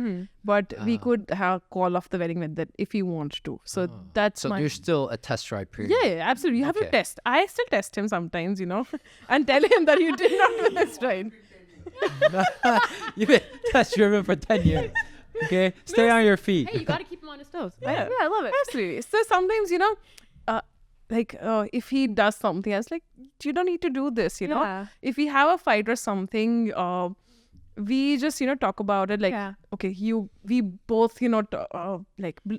[SPEAKER 1] but we could call off the wedding with that if you want to. So that's
[SPEAKER 2] so there's still a test drive period.
[SPEAKER 1] Yeah, absolutely. You have to test. I still test him sometimes, and tell him that you did not do this right.
[SPEAKER 2] You've been test driven for 10 years. Okay, stay on your feet.
[SPEAKER 3] Hey, you got to keep him on his toes.
[SPEAKER 1] Yeah,
[SPEAKER 3] I love it.
[SPEAKER 1] Absolutely. So sometimes, if he does something, I was like, you don't need to do this,
[SPEAKER 3] Yeah.
[SPEAKER 1] If we have a fight or something, we just, talk about it like, okay, we both,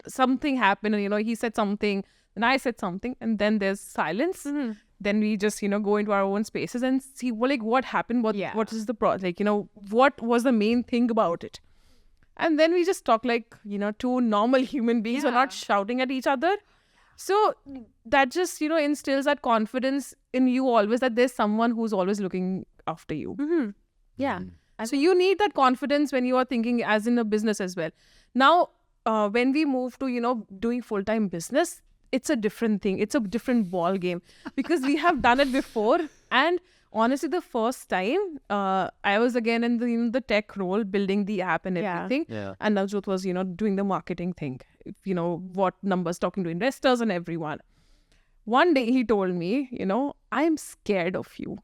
[SPEAKER 1] something happened and, he said something and I said something and then there's silence. Then we just, go into our own spaces and see, well, like, what happened? What is the what was the main thing about it? And then we just talk like, two normal human beings who are not shouting at each other. So that just, instills that confidence in you always, that there's someone who's always looking after you.
[SPEAKER 3] Yeah.
[SPEAKER 1] So you need that confidence when you are thinking as in a business as well. Now, when we move to, doing full-time business, it's a different thing. It's a different ball game because we have done it before. And honestly, the first time, I was again in the tech role, building the app and everything.
[SPEAKER 2] Yeah.
[SPEAKER 1] And Navjot was, doing the marketing thing, what numbers, talking to investors and everyone. One day he told me, I'm scared of you.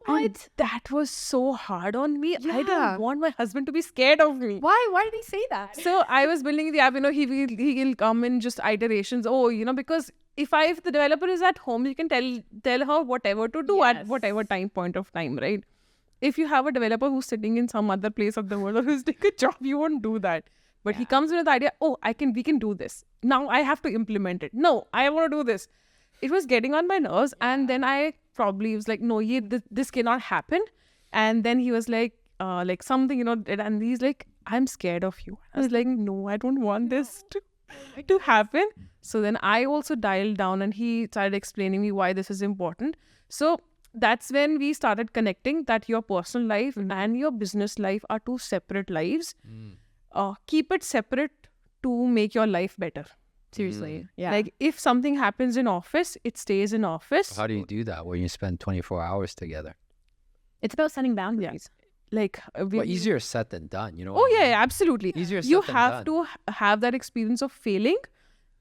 [SPEAKER 1] And that was so hard on me. I don't want my husband to be scared of me.
[SPEAKER 3] Why did he say that?
[SPEAKER 1] So I was building the app, he'll come in just iterations. Because if the developer is at home, you can tell her whatever to do at whatever point of time, right? If you have a developer who's sitting in some other place of the world or who's doing a job, you won't do that. But he comes in with the idea, we can do this. Now I have to implement it. No, I want to do this. It was getting on my nerves. And then I probably was like, no, this cannot happen. And then he was like something, and he's like, I'm scared of you. I was like, no, I don't want this to happen. So then I also dialed down and he started explaining me why this is important. So that's when we started connecting that your personal life and your business life are two separate lives. Keep it separate to make your life better.
[SPEAKER 3] Seriously. Yeah.
[SPEAKER 1] Like if something happens in office, it stays in office.
[SPEAKER 2] How do you do that when you spend 24 hours together?
[SPEAKER 3] It's about setting boundaries.
[SPEAKER 1] Like
[SPEAKER 2] easier said than done,
[SPEAKER 1] Oh yeah, absolutely.
[SPEAKER 2] Easier said
[SPEAKER 1] you
[SPEAKER 2] than
[SPEAKER 1] have
[SPEAKER 2] done.
[SPEAKER 1] to have that experience of failing,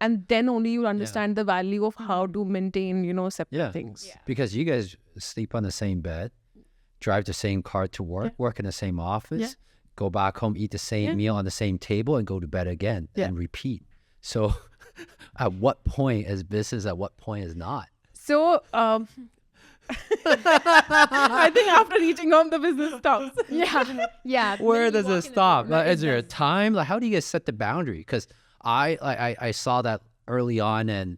[SPEAKER 1] and then only you understand the value of how to maintain, separate things.
[SPEAKER 2] Yeah. Because you guys sleep on the same bed, drive the same car to work, work in the same office, go back home, eat the same meal on the same table, and go to bed again and repeat. So at what point is business, at what point is not?
[SPEAKER 1] So I think after reaching home, the business stops.
[SPEAKER 3] Yeah.
[SPEAKER 2] Where does it stop? Like, is there a time? Like, how do you guys set the boundary? Because I saw that early on, and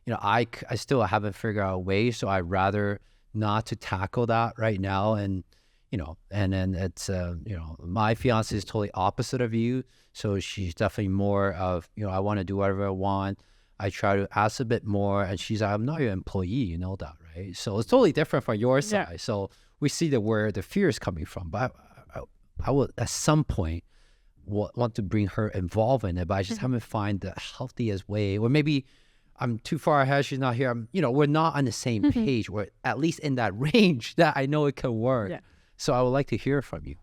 [SPEAKER 2] I still haven't figured out a way. So I'd rather not to tackle that right now. And and then it's my fiance is totally opposite of you. So she's definitely more of I want to do whatever I want. I try to ask a bit more, and she's like, I'm not your employee, you know that, right? So it's totally different from your side. So we see where the fear is coming from. But I will at some point want to bring her involved in it, but I just haven't find the healthiest way. Or maybe I'm too far ahead, she's not here. We're not on the same page. We're at least in that range that I know it can work. So I would like to hear from you.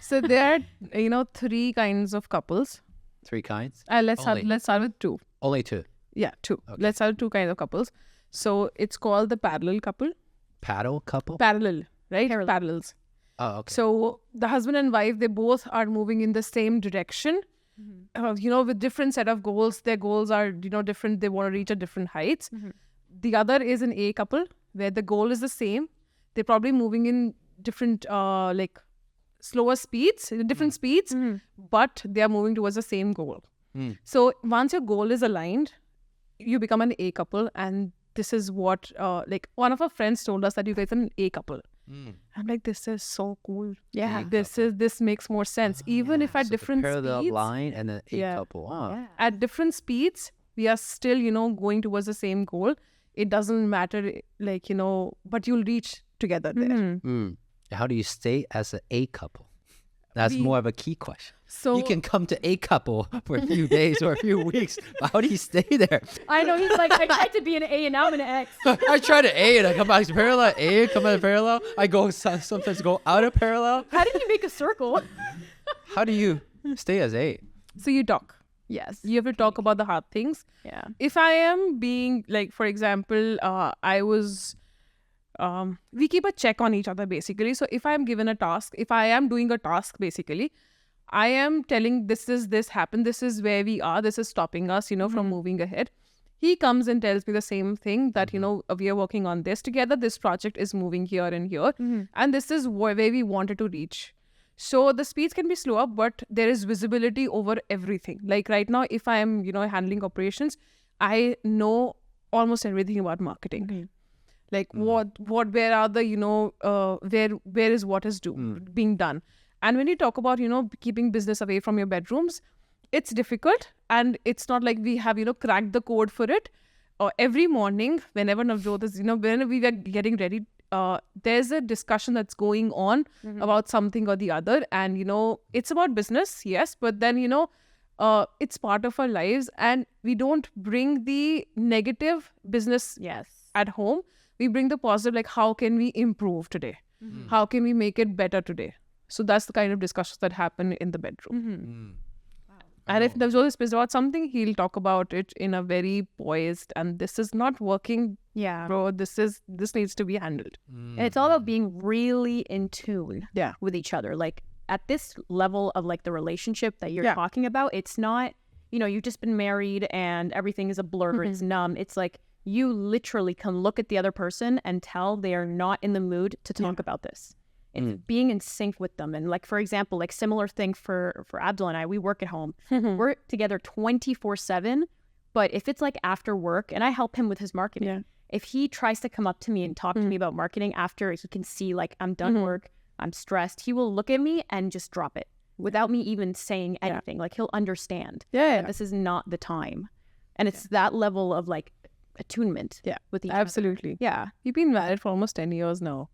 [SPEAKER 1] So there are, 3 kinds of couples.
[SPEAKER 2] 3 kinds?
[SPEAKER 1] Let's start with 2.
[SPEAKER 2] Only 2?
[SPEAKER 1] Yeah, 2. Okay. Let's start with 2 kinds of couples. So it's called the parallel couple.
[SPEAKER 2] Paddle couple?
[SPEAKER 1] Parallel, right? Parallels.
[SPEAKER 2] Oh, okay.
[SPEAKER 1] So the husband and wife, they both are moving in the same direction, with different set of goals. Their goals are, different. They want to reach at different heights. The other is an A couple where the goal is the same. They're probably moving in different, slower speeds, different speeds, but they are moving towards the same goal. So once your goal is aligned, you become an A couple. And this is what, one of our friends told us that you guys are an A couple. I'm like, this is so cool. Yeah, this makes more sense. Even if at different
[SPEAKER 2] parallel
[SPEAKER 1] speeds,
[SPEAKER 2] line and then A couple.
[SPEAKER 1] At different speeds, we are still, going towards the same goal. It doesn't matter, but you'll reach together there.
[SPEAKER 2] How do you stay as an A couple? That's more of a key question.
[SPEAKER 1] So
[SPEAKER 2] you can come to A couple for a few days or a few weeks, but how do you stay there?
[SPEAKER 3] I know, he's like, I tried to be an A and now I'm an X.
[SPEAKER 2] I try to A and I come back to parallel. A, come out of parallel. I go sometimes go out of parallel.
[SPEAKER 3] How did you make a circle?
[SPEAKER 2] How do you stay as A?
[SPEAKER 1] So you talk.
[SPEAKER 3] Yes.
[SPEAKER 1] You have to talk about the hard things.
[SPEAKER 3] Yeah.
[SPEAKER 1] If I am being, for example, we keep a check on each other basically. So if I am given a task, if I am doing a task basically, I am telling this happened, this is where we are, this is stopping us, from moving ahead. he comes and tells me the same thing that, we are working on this together. This project is moving here and here. And this is where we wanted to reach. So the speeds can be slower, but there is visibility over everything. Like right now, if I am, handling operations, I know almost everything about marketing. Like where are the, where is what is being done. And when you talk about, keeping business away from your bedrooms, it's difficult. And it's not like we have, cracked the code for it. Every morning, whenever Navjot is, when we were getting ready, there's a discussion that's going on about something or the other. And, it's about business, yes. But then, it's part of our lives. And we don't bring the negative business at home. We bring the positive, like how can we improve today? How can we make it better today? So that's the kind of discussions that happen in the bedroom. And if Navjot is pissed about something, he'll talk about it in a very poised, and this is not working, bro. This needs to be handled.
[SPEAKER 3] And it's all about being really in tune with each other. Like at this level of like the relationship that you're talking about, it's not, you've just been married and everything is a blur, it's numb. It's like you literally can look at the other person and tell they are not in the mood to talk about this. It's being in sync with them. And like, for example, like similar thing for Abdul and I, we work at home. We're together 24/7. But if it's like after work, and I help him with his marketing, if he tries to come up to me and talk to me about marketing after he can see like I'm done work, I'm stressed, he will look at me and just drop it without me even saying anything. Like he'll understand that this is not the time. And it's that level of like attunement with each other.
[SPEAKER 1] Absolutely. Yeah. We've been married for almost 10 years now.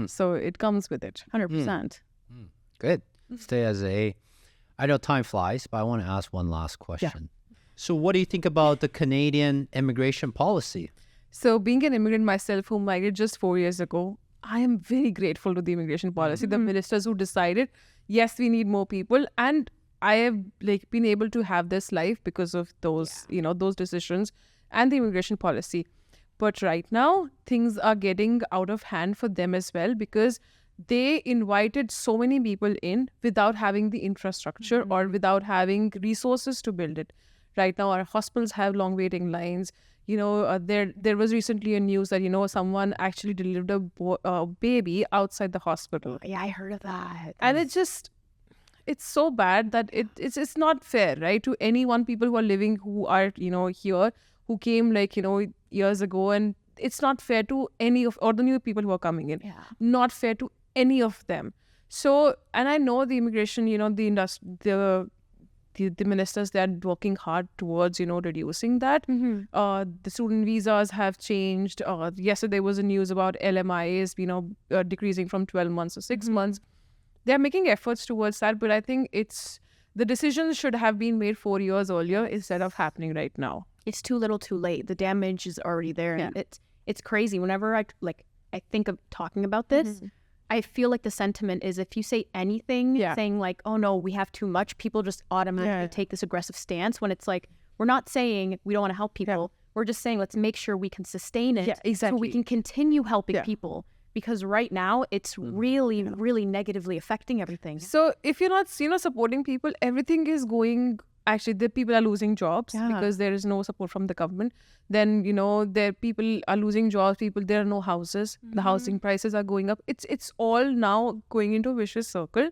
[SPEAKER 1] So it comes with it.
[SPEAKER 3] 100%.
[SPEAKER 2] Good. Stay as I know time flies, but I want to ask one last question. So what do you think about the Canadian immigration policy?
[SPEAKER 1] So being an immigrant myself who migrated just 4 years ago, I am very grateful to the immigration policy, the ministers who decided, yes, we need more people. And I have like been able to have this life because of those, those decisions and the immigration policy. But right now, things are getting out of hand for them as well, because they invited so many people in without having the infrastructure or without having resources to build it. Right now, our hospitals have long waiting lines. There was recently a news that, someone actually delivered a baby outside the hospital.
[SPEAKER 3] Yeah, I heard of that.
[SPEAKER 1] And it's so bad that it's not fair, right? To anyone, people who are living, who are, here, who came years ago, and it's not fair to any of, or the new people who are coming in. Not fair to any of them. So, and I know the immigration, the industry, the ministers, they're working hard towards, reducing that. The student visas have changed. Yesterday there was a news about LMIs, decreasing from 12 months to 6 months. They're making efforts towards that, but I think the decisions should have been made 4 years earlier instead of happening right now.
[SPEAKER 3] It's too little too late. The damage is already there. And it's crazy. Whenever I think of talking about this, I feel like the sentiment is if you say anything saying like, oh no, we have too much, people just automatically take this aggressive stance, when it's like, we're not saying we don't want to help people. We're just saying, let's make sure we can sustain it so we can continue helping people. Because right now, it's really, really negatively affecting everything.
[SPEAKER 1] So if you're not, supporting people, everything is going. Actually, the people are losing jobs because there is no support from the government. Then, people are losing jobs. There are no houses. The housing prices are going up. It's all now going into a vicious circle.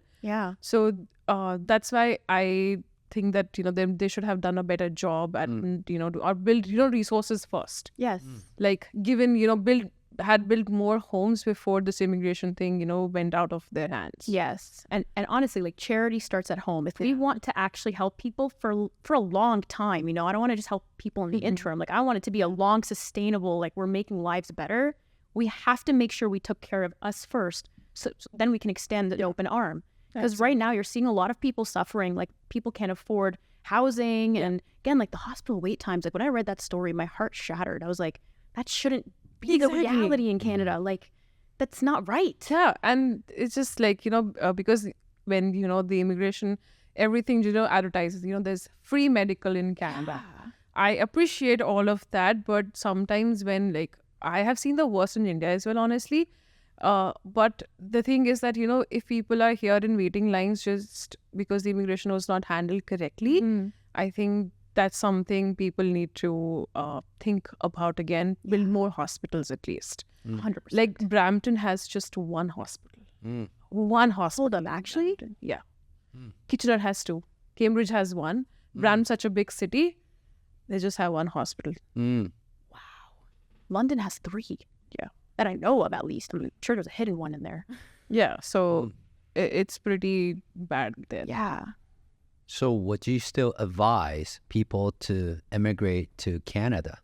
[SPEAKER 1] So that's why I think that, they should have done a better job and, or build, resources first. Like given, had built more homes before this immigration thing, went out of their hands.
[SPEAKER 3] And honestly, like charity starts at home. If we want to actually help people for a long time, I don't want to just help people in the interim. Like I want it to be a long, sustainable, like we're making lives better. We have to make sure we took care of us first, so then we can extend the open arm. Because right now you're seeing a lot of people suffering, like people can't afford housing. And again, like the hospital wait times, like when I read that story, my heart shattered. I was like, that shouldn't be the reality in Canada. Like that's not right.
[SPEAKER 1] And it's just like, because when, the immigration, everything, advertises, there's free medical in Canada. I appreciate all of that, but sometimes when like, I have seen the worst in India as well, honestly. But the thing is that, if people are here in waiting lines just because the immigration was not handled correctly, I think that's something people need to think about again. Build more hospitals at least.
[SPEAKER 3] 100%.
[SPEAKER 1] Like Brampton has just one hospital. One hospital.
[SPEAKER 3] Hold on, actually?
[SPEAKER 1] Yeah. Kitchener has two. Cambridge has one. Brampton's such a big city. They just have one hospital.
[SPEAKER 3] London has 3.
[SPEAKER 1] Yeah.
[SPEAKER 3] That I know of, at least. I'm sure there's a hidden one in there.
[SPEAKER 1] Yeah. So it's pretty bad there.
[SPEAKER 3] Yeah.
[SPEAKER 2] So would you still advise people to immigrate to Canada?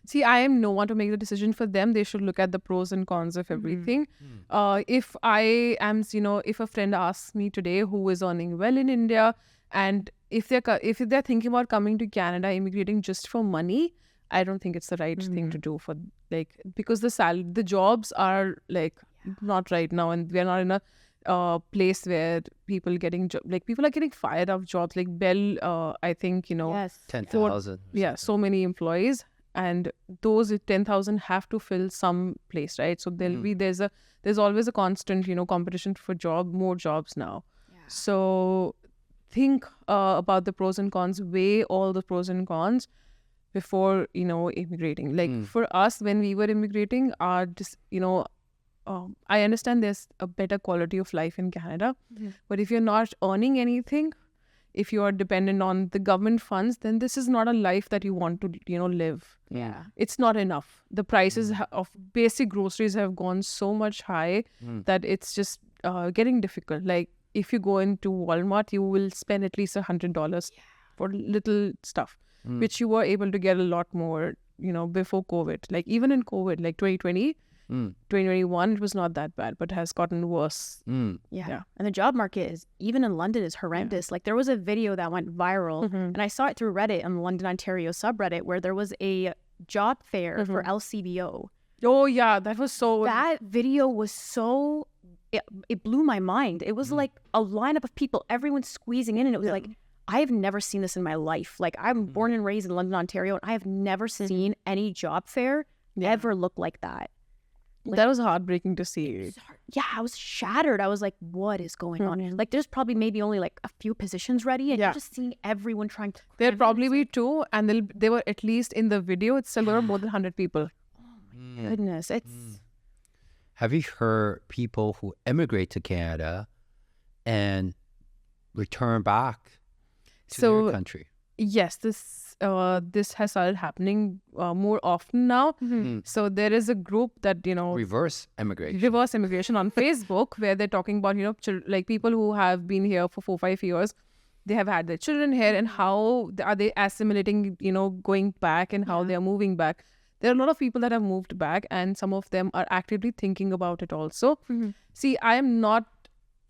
[SPEAKER 1] See, I am no one to make the decision for them. They should look at the pros and cons of everything. If I am, if a friend asks me today who is earning well in India, and if they're thinking about coming to Canada, immigrating just for money, I don't think it's the right thing to do because the jobs are not right now, and we're not in a place where people are getting fired off jobs. Like Bell, I think
[SPEAKER 3] Yes.
[SPEAKER 2] 10,000.
[SPEAKER 1] Yeah, so many employees, and those 10,000 have to fill some place, right? So there's always a constant competition for more jobs now. So think about the pros and cons, weigh all the pros and cons before immigrating. Like for us, when we were immigrating, I understand there's a better quality of life in Canada, but if you're not earning anything, if you are dependent on the government funds, then this is not a life that you want to live.
[SPEAKER 3] Yeah.
[SPEAKER 1] It's not enough. The prices of basic groceries have gone so much high that it's just getting difficult. Like if you go into Walmart, you will spend at least $100 for little stuff, which you were able to get a lot more, before COVID. Like even in COVID, like 2020, 2021, it was not that bad, but has gotten worse.
[SPEAKER 3] Yeah. And the job market even in London is horrendous. Like there was a video that went viral and I saw it through Reddit on the London, Ontario subreddit where there was a job fair for LCBO.
[SPEAKER 1] Oh yeah, that was so...
[SPEAKER 3] That video was so... It blew my mind. It was like a lineup of people, everyone squeezing in, and it was like, I have never seen this in my life. Like I'm born and raised in London, Ontario, and I have never seen any job fair ever look like that.
[SPEAKER 1] That was heartbreaking to see.
[SPEAKER 3] Yeah, I was shattered. I was like, what is going on? Like there's probably maybe only like a few positions ready, and you're just seeing everyone trying to...
[SPEAKER 1] There'd probably be 2, and they were at least in the video itself, there were more than 100 people.
[SPEAKER 3] Goodness, it's...
[SPEAKER 2] Have you heard people who immigrate to Canada and return back to their country?
[SPEAKER 1] Yes, this has started happening more often now. So there is a group that
[SPEAKER 2] Reverse immigration
[SPEAKER 1] on Facebook where they're talking about like people who have been here for 4-5 years. They have had their children here, and how are they assimilating, going back, and how they are moving back. There are a lot of people that have moved back, and some of them are actively thinking about it also. See, I am not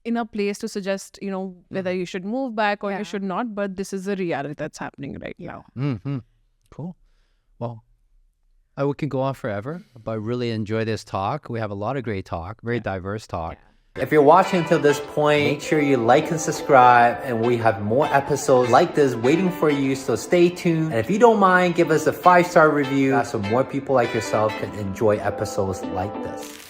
[SPEAKER 1] in a place to suggest, whether you should move back or you should not, but this is a reality that's happening right now.
[SPEAKER 2] Cool. Well, we can go on forever, but I really enjoy this talk. We have a lot of great talk, very diverse talk.
[SPEAKER 4] If you're watching until this point, make sure you like and subscribe, and we have more episodes like this waiting for you, so stay tuned. And if you don't mind, give us a 5-star review so more people like yourself can enjoy episodes like this.